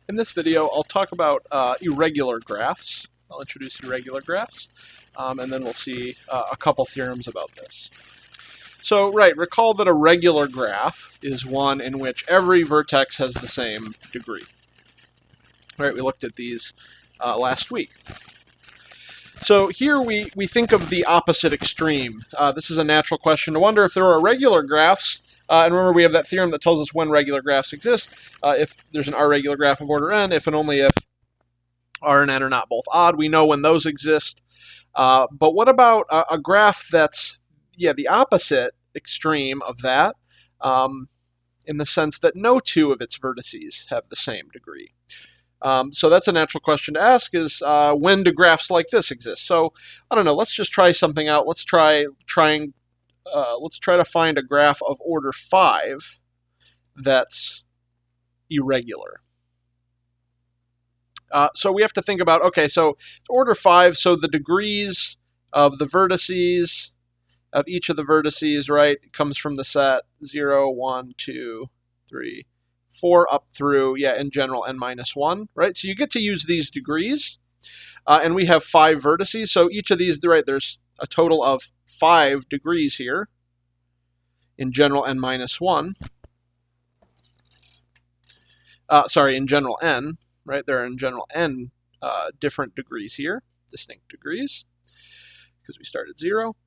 In this video, I'll talk about irregular graphs. I'll introduce irregular graphs, and then we'll see a couple theorems about this. So, recall that a regular graph is one in which every vertex has the same degree. We looked at these last week. So here we think of the opposite extreme. This is a natural question to wonder if there are regular graphs. And remember, we have that theorem that tells us when regular graphs exist. If there's an R-regular graph of order n, if and only if R and n are not both odd, we know when those exist. But what about a graph that's, the opposite extreme of that, in the sense that no two of its vertices have the same degree? So that's a natural question to ask, is when do graphs like this exist? So, I don't know, let's just try something out. Let's try to find a graph of order 5 that's irregular. So we have to think about, okay, so order 5, so the degrees of the vertices, of each of the vertices, comes from the set 0, 1, 2, 3, 4 up through, in general, n minus 1, So you get to use these degrees, and we have 5 vertices, so each of these, there's a total of 5 degrees here, in general n minus 1. In general n, There are in general n different degrees here, distinct degrees, because we start at 0.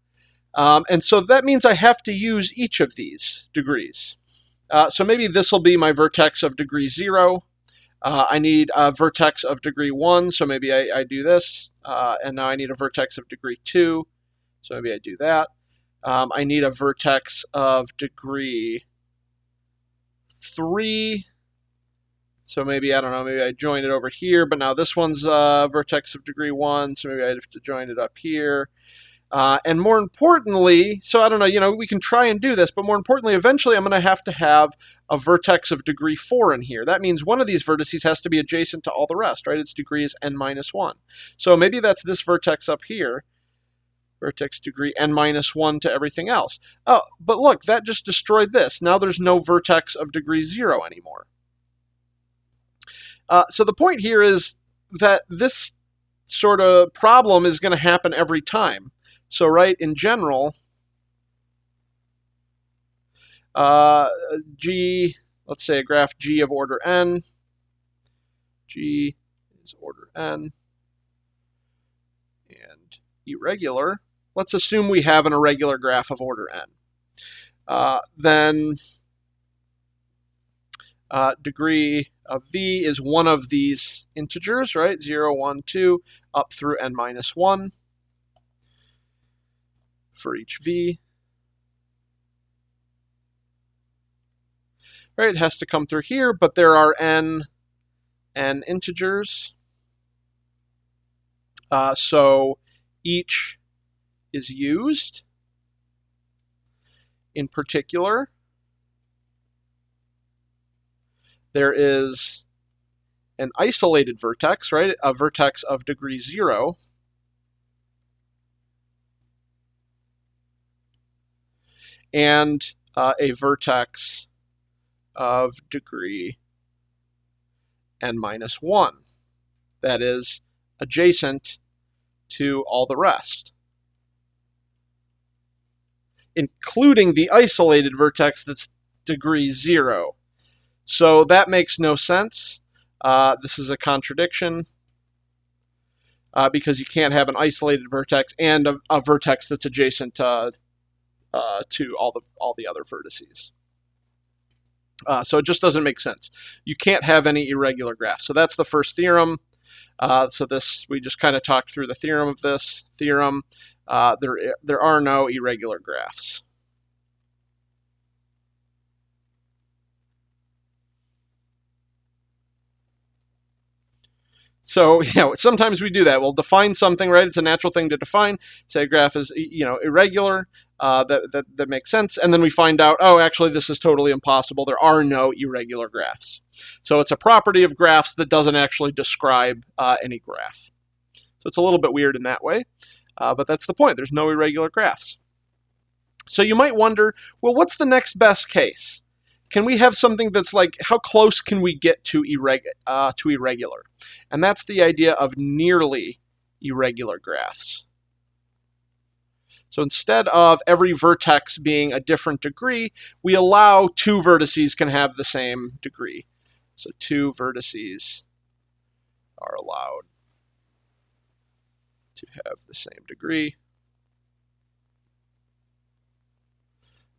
And so that means I have to use each of these degrees. So maybe this will be my vertex of degree 0. I need a vertex of degree 1, so maybe I do this. And now I need a vertex of degree 2, so maybe I do that. I need a vertex of degree 3. So maybe, I don't know, maybe I join it over here, but now this one's a vertex of degree 1, so maybe I have to join it up here. And more importantly, so I don't know, we can try and do this, but more importantly, eventually I'm going to have a vertex of degree 4 in here. That means one of these vertices has to be adjacent to all the rest, Its degree is n minus 1. So maybe that's this vertex up here, vertex degree n minus 1 to everything else. Oh, but look, that just destroyed this. Now there's no vertex of degree 0 anymore. So the point here is that this sort of problem is going to happen every time. So, in general, G, let's say a graph G of order n. G is order n. And irregular. Let's assume we have an irregular graph of order n. Then degree of v is one of these integers, 0, 1, 2, up through n minus 1. For each v. It has to come through here, but there are n integers. So each is used. In particular, there is an isolated vertex, a vertex of degree 0. And a vertex of degree n minus 1 that is adjacent to all the rest, including the isolated vertex that's degree 0. So that makes no sense. This is a contradiction because you can't have an isolated vertex and a vertex that's adjacent to all the other vertices. So it just doesn't make sense. You can't have any irregular graphs. So that's the first theorem. So this, we just kind of talked through the theorem of this theorem. There are no irregular graphs. So, sometimes we do that. We'll define something, It's a natural thing to define. Say a graph is, irregular. That makes sense. And then we find out, oh, actually, this is totally impossible. There are no irregular graphs. So it's a property of graphs that doesn't actually describe any graph. So it's a little bit weird in that way. But that's the point. There's no irregular graphs. So you might wonder, well, what's the next best case? can we have something that's like, how close can we get to irregular? And that's the idea of nearly irregular graphs. So instead of every vertex being a different degree, we allow two vertices can have the same degree. So two vertices are allowed to have the same degree.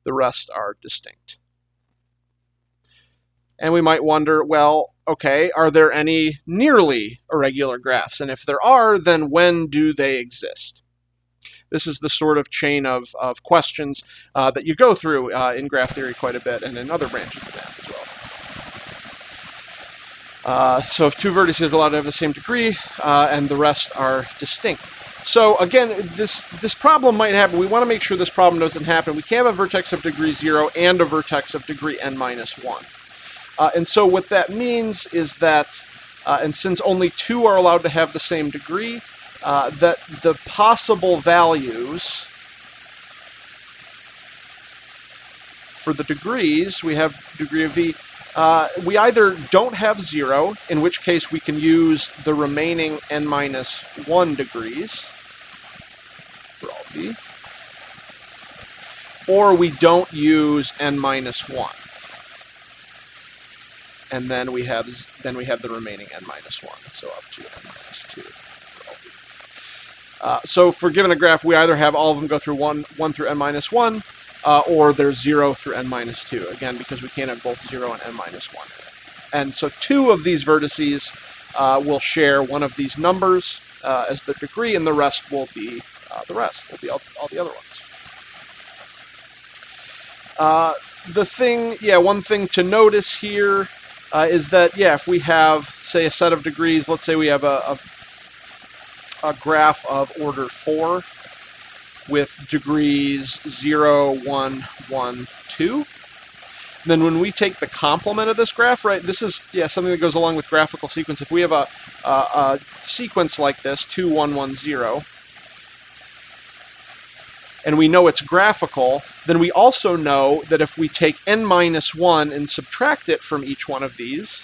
The rest are distinct. And we might wonder, well, okay, are there any nearly irregular graphs? And if there are, then when do they exist? This is the sort of chain of questions that you go through in graph theory quite a bit and in other branches of math as well. So if two vertices are allowed to have the same degree and the rest are distinct. So again, this problem might happen. We want to make sure this problem doesn't happen. We can't have a vertex of degree 0 and a vertex of degree n-1. And so what that means is that, and since only two are allowed to have the same degree, that the possible values for the degrees, we have degree of v, we either don't have 0, in which case we can use the remaining n-1 degrees for all v, or we don't use n-1. And then we have the remaining n-1, so up to n-2 for all v. So for given a graph, we either have all of them go through 1 through n-1, or there's 0 through n-2, again, because we can't have both 0 and n-1. And so two of these vertices will share one of these numbers as their degree, and the rest will be all the other ones. One thing to notice here is that, if we have, say, a set of degrees, let's say we have a graph of order 4 with degrees 0, 1, 1, 2. Then when we take the complement of this graph, right, this is something that goes along with graphical sequence. If we have a sequence like this, 2, 1, 1, 0, and we know it's graphical, then we also know that if we take n-1 and subtract it from each one of these,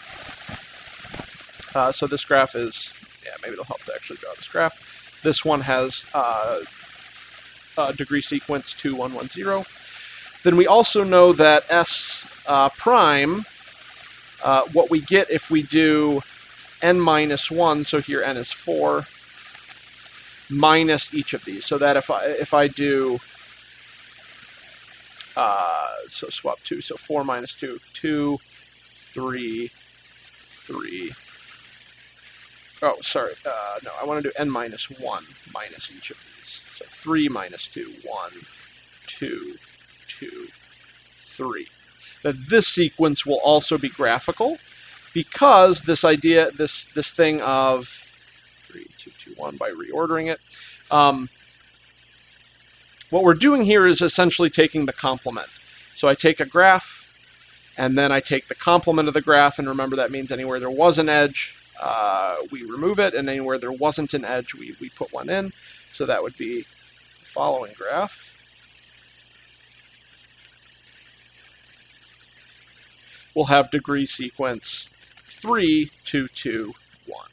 so this graph is, maybe it'll help to actually draw this graph. This one has degree sequence 2, 1, 1, 0. Then we also know that S prime, what we get if we do n-1, so here n is 4, minus each of these, so that if I do, so swap 2, so 4 minus 2, 2, 3, 3. Oh, sorry, no, I want to do n-1 minus each of these. So 3 minus 2, 1, 2, 2, 3. That this sequence will also be graphical because this idea, this thing of 3, 2, 2, 1 by reordering it. What we're doing here is essentially taking the complement. So I take a graph, and then I take the complement of the graph, and remember that means anywhere there was an edge, we remove it, and anywhere there wasn't an edge, we put one in. So that would be the following graph. We'll have degree sequence 3, 2, 2, 1.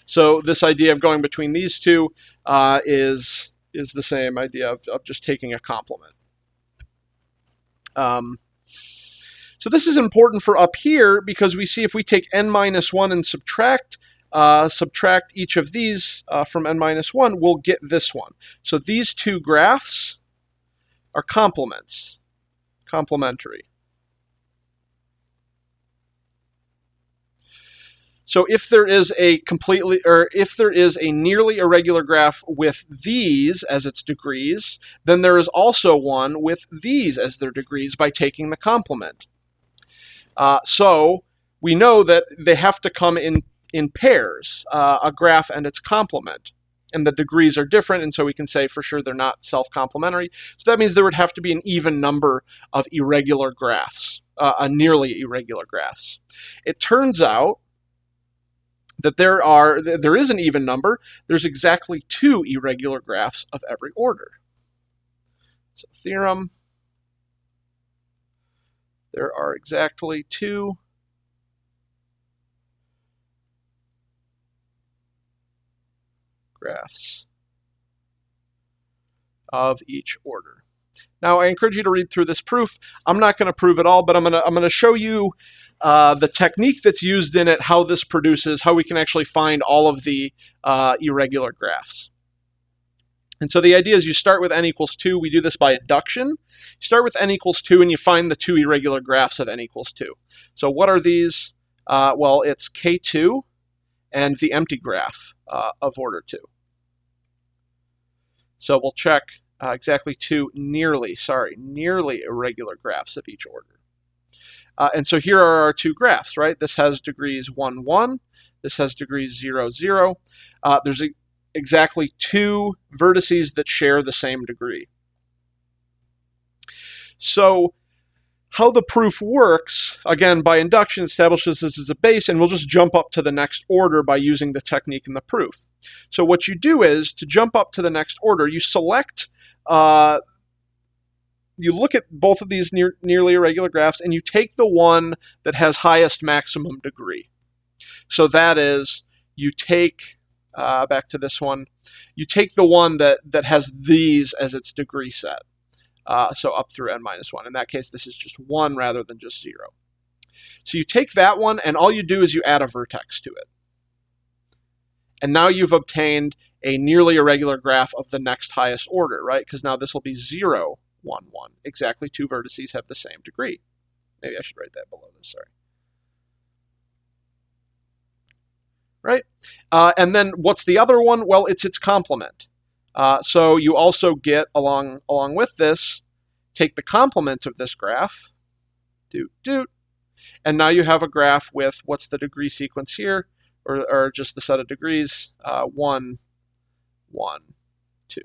So this idea of going between these two is the same idea of just taking a complement. So this is important for up here because we see if we take n-1 and subtract each of these from n-1, we'll get this one. So these two graphs are complementary. So if there is a nearly irregular graph with these as its degrees, then there is also one with these as their degrees by taking the complement. So we know that they have to come in pairs, a graph and its complement. And the degrees are different, and so we can say for sure they're not self-complementary. So that means there would have to be an even number of irregular graphs, nearly irregular graphs. It turns out that there is an even number. There's exactly 2 irregular graphs of every order. So theorem, there are exactly 2 graphs of each order. Now, I encourage you to read through this proof. I'm not going to prove it all, but I'm going to show you the technique that's used in it, how this produces, how we can actually find all of the irregular graphs. And so the idea is you start with n equals 2. We do this by induction. You start with n equals 2, and you find the 2 irregular graphs of n equals 2. So what are these? Well, it's k2 and the empty graph of order 2. So we'll check exactly 2 nearly irregular graphs of each order. And so here are our 2 graphs, right? This has degrees 1, 1. This has degrees 0, 0. There's exactly 2 vertices that share the same degree. So how the proof works, again, by induction, establishes this as a base, and we'll just jump up to the next order by using the technique in the proof. So what you do is, to jump up to the next order, you select, you look at both of these nearly irregular graphs, and you take the one that has highest maximum degree. So that is, you take, back to this one, you take the one that has these as its degree set. So up through n minus 1. In that case, this is just 1 rather than just 0. So you take that one, and all you do is you add a vertex to it. And now you've obtained a nearly irregular graph of the next highest order, right? Because now this will be 0, 1, 1. Exactly 2 vertices have the same degree. Maybe I should write that below this, sorry. Right? And then what's the other one? Well, it's its complement. So you also get, along with this, take the complement of this graph, and now you have a graph with, what's the degree sequence here, or just the set of degrees, 1, 1, 2.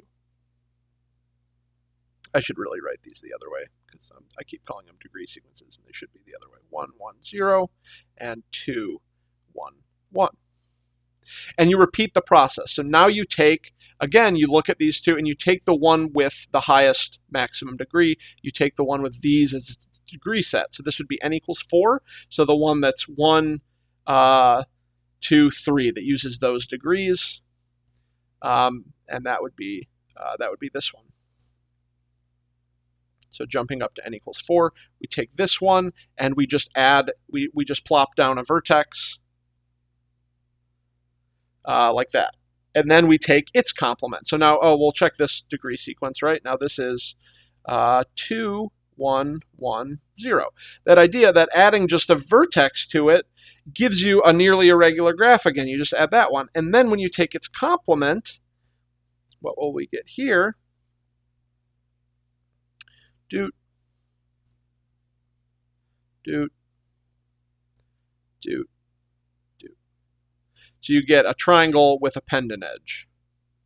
I should really write these the other way, because I keep calling them degree sequences, and they should be the other way. 1, 1, 0, and 2, 1, 1. And you repeat the process. So now you take, again, you look at these 2, and you take the one with the highest maximum degree. You take the one with these as its degree set. So this would be n equals 4. So the one that's 1, 2, 3 that uses those degrees, and that would be this one. So jumping up to n equals 4, we take this one, and we just add, we just plop down a vertex. Like that. And then we take its complement. So now, we'll check this degree sequence, right? Now this is 2, 1, 1, 0. That idea that adding just a vertex to it gives you a nearly irregular graph again. You just add that one. And then when you take its complement, what will we get here? Doot, doot, doot. So you get a triangle with a pendant edge,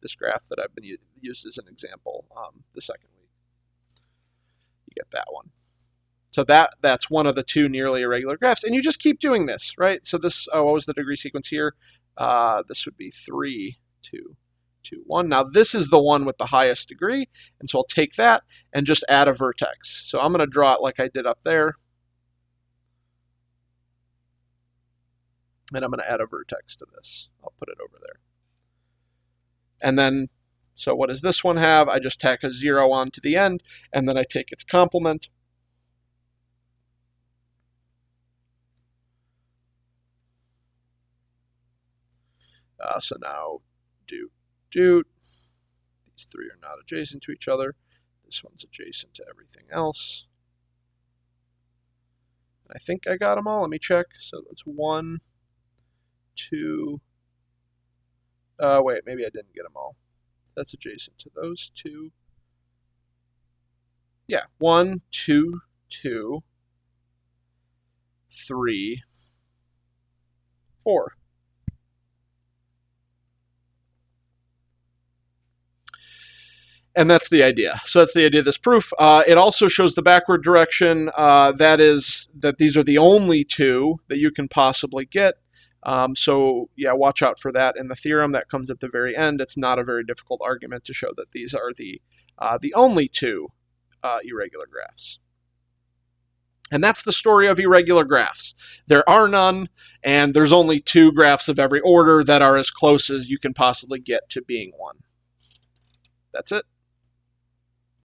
this graph that I've been used as an example the second week. You get that one. So that's one of the 2 nearly irregular graphs, and you just keep doing this, right? So this, what was the degree sequence here? This would be 3, 2, 2, 1. Now this is the one with the highest degree, and so I'll take that and just add a vertex. So I'm going to draw it like I did up there. And I'm going to add a vertex to this. I'll put it over there. And then, so what does this one have? I just tack a 0 on to the end, and then I take its complement. So now, doot. These 3 are not adjacent to each other. This one's adjacent to everything else. I think I got them all. Let me check. So that's 1, 2, wait, maybe I didn't get them all. That's adjacent to those 2. Yeah, 1, 2, 2, 3, 4. And that's the idea. So that's the idea of this proof. It also shows the backward direction. That is that these are the only 2 that you can possibly get. So yeah, watch out for that in the theorem that comes at the very end. It's not a very difficult argument to show that these are the only 2 irregular graphs. And that's the story of irregular graphs. There are none, and there's only 2 graphs of every order that are as close as you can possibly get to being one. That's it.